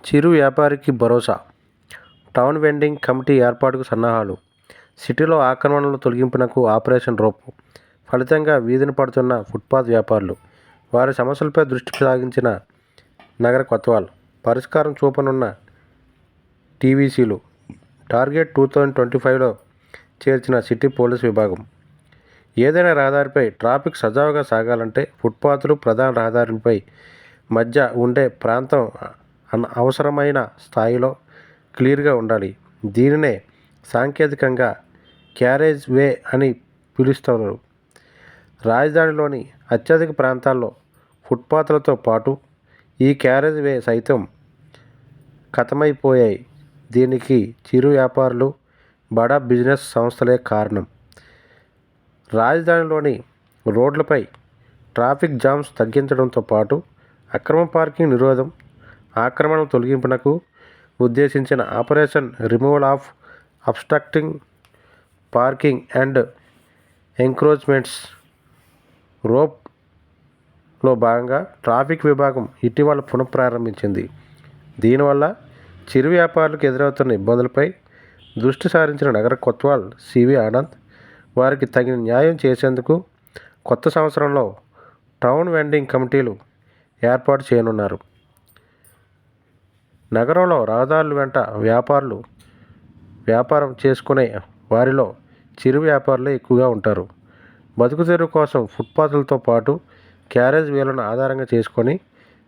చిరు వ్యాపారికి భరోసా. Town vending committee ఏర్పాటుకు సన్నాహాలు. సిటీలో ఆక్రమణల తొలగింపునకు ఆపరేషన్ రూపు. ఫలితంగా వీధిన పడుతున్న ఫుట్పాత్ వ్యాపారులు. వారి సమస్యలపై దృష్టి సాగించిన నగర కొత్వాల్. పరిష్కారం చూపనున్న టీవీసీలు. టార్గెట్ 2025లో చేర్చిన సిటీ పోలీస్ విభాగం. ఏదైనా రహదారిపై ట్రాఫిక్ సజావుగా సాగాలంటే ఫుట్పాత్లు ప్రధాన రహదారులపై మధ్య ఉండే ప్రాంతం అవసరమైన స్థాయిలో క్లియర్గా ఉండాలి. దీనినే సాంకేతికంగా క్యారేజ్ వే అని పిలుస్తారు. రాజధానిలోని అత్యధిక ప్రాంతాల్లో ఫుట్పాత్లతో పాటు ఈ క్యారేజ్ వే సైతం ఖతమైపోయాయి. దీనికి చిరు వ్యాపారులు, బడా బిజినెస్ సంస్థలే కారణం. రాజధానిలోని రోడ్లపై ట్రాఫిక్ జామ్స్ తగ్గించడంతో పాటు అక్రమ పార్కింగ్ నిరోధం, ఆక్రమణల తొలగింపునకు ఉద్దేశించిన operation removal of obstructing parking and encroachments రోప్లో భాగంగా ట్రాఫిక్ విభాగం ఇటీవల పునఃప్రారంభించింది. దీనివల్ల చిరు వ్యాపారులకు ఎదురవుతున్న ఇబ్బందులపై దృష్టి సారించిన నగర కొత్వాల్ సివి ఆనంద్ వారికి తగిన న్యాయం చేసేందుకు కొత్త సంవత్సరంలో టౌన్ వెండింగ్ కమిటీలు ఏర్పాటు చేయనున్నారు. నగరంలో రహదారుల వెంట వ్యాపారం చేసుకునే వారిలో చిరు వ్యాపారులే ఎక్కువగా ఉంటారు. బతుకు తెరువు కోసం ఫుట్పాత్లతో పాటు క్యారేజ్ వేలను ఆధారంగా చేసుకొని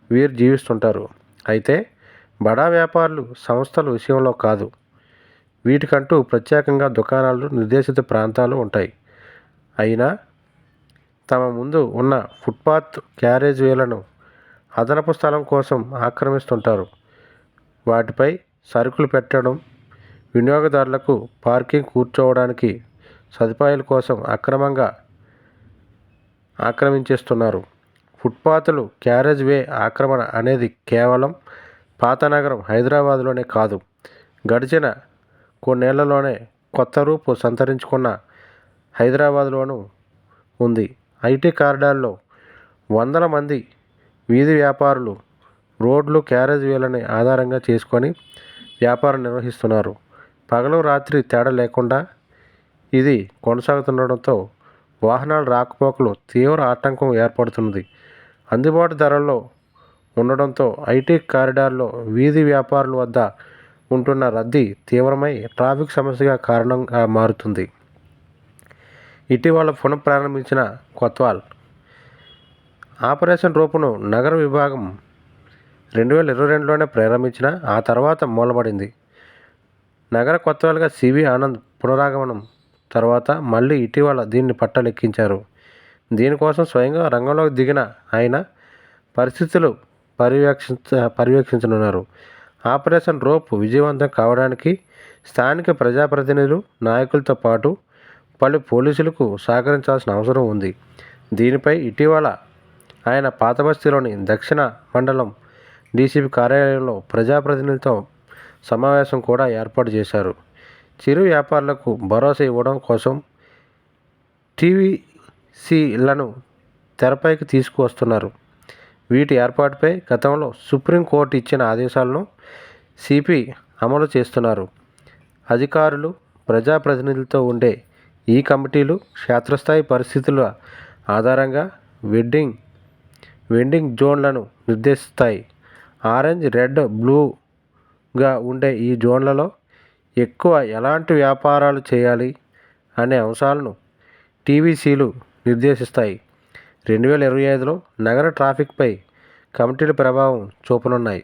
వీరు జీవిస్తుంటారు. అయితే బడా వ్యాపారులు, సంస్థల విషయంలో కాదు. వీటికంటూ ప్రత్యేకంగా దుకాణాలు, నిర్దేశిత ప్రాంతాలు ఉంటాయి. అయినా తమ ముందు ఉన్న ఫుట్పాత్, క్యారేజ్ వేలను అదనపు స్థలం కోసం ఆక్రమిస్తుంటారు. వాటిపై సరుకులు పెట్టడం, వినియోగదారులకు పార్కింగ్, కూర్చోవడానికి సదుపాయాల కోసం అక్రమంగా ఆక్రమించేస్తున్నారు. ఫుట్పాత్లు, క్యారేజ్ వే ఆక్రమణ అనేది కేవలం పాతనగరం హైదరాబాద్లోనే కాదు, గడిచిన కొన్నేళ్లలోనే కొత్త రూపు సంతరించుకున్న హైదరాబాద్లోనూ ఉంది. ఐటీ కారిడార్లో వందల మంది వీధి వ్యాపారులు రోడ్లు, క్యారేజ్ వేలని ఆధారంగా చేసుకొని వ్యాపారం నిర్వహిస్తున్నారు. పగలు రాత్రి తేడా లేకుండా ఇది కొనసాగుతుండడంతో వాహనాల రాకపోకలు తీవ్ర ఆటంకం ఏర్పడుతున్నది. అందుబాటు ధరల్లో ఉండడంతో ఐటీ కారిడార్లో వీధి వ్యాపారుల వద్ద ఉంటున్న రద్దీ తీవ్రమై ట్రాఫిక్ సమస్యగా కారణంగా మారుతుంది. ఇటీవల పునఃప్రారంభించిన కొత్వాల్ ఆపరేషన్ రూపును నగర విభాగం 2022లోనే ప్రారంభించిన ఆ తర్వాత మూలబడింది. నగర కొత్వాల్గా సివి ఆనంద్ పునరాగమనం తర్వాత మళ్ళీ ఇటీవల దీన్ని పట్టాలెక్కించారు. దీనికోసం స్వయంగా రంగంలోకి దిగిన ఆయన పరిస్థితులు పర్యవేక్షించనున్నారు. ఆపరేషన్ రోప్ విజయవంతం కావడానికి స్థానిక ప్రజాప్రతినిధులు, నాయకులతో పాటు పలు పోలీసులకు సహకరించాల్సిన అవసరం ఉంది. దీనిపై ఇటీవల ఆయన పాతబస్తీలోని దక్షిణ మండలం డీసీపీ కార్యాలయంలో ప్రజాప్రతినిధులతో సమావేశం కూడా ఏర్పాటు చేశారు. చిరు వ్యాపారులకు భరోసా ఇవ్వడం కోసం టీవీసీలను తెరపైకి తీసుకువస్తున్నారు. వీటి ఏర్పాటుపై గతంలో సుప్రీంకోర్టు ఇచ్చిన ఆదేశాలను సిపి అమలు చేస్తున్నారు. అధికారులు, ప్రజాప్రతినిధులతో ఉండే ఈ కమిటీలు క్షేత్రస్థాయి పరిస్థితుల ఆధారంగా వెండింగ్ జోన్లను నిర్దేశిస్తాయి. ఆరెంజ్, రెడ్, బ్లూగా ఉండే ఈ జోన్లలో ఎక్కువ ఎలాంటి వ్యాపారాలు చేయాలి అనే అంశాలను టీవీసీలు నిర్దేశిస్తాయి. 2025లో నగర ట్రాఫిక్పై కమిటీల ప్రభావం చూపనున్నాయి.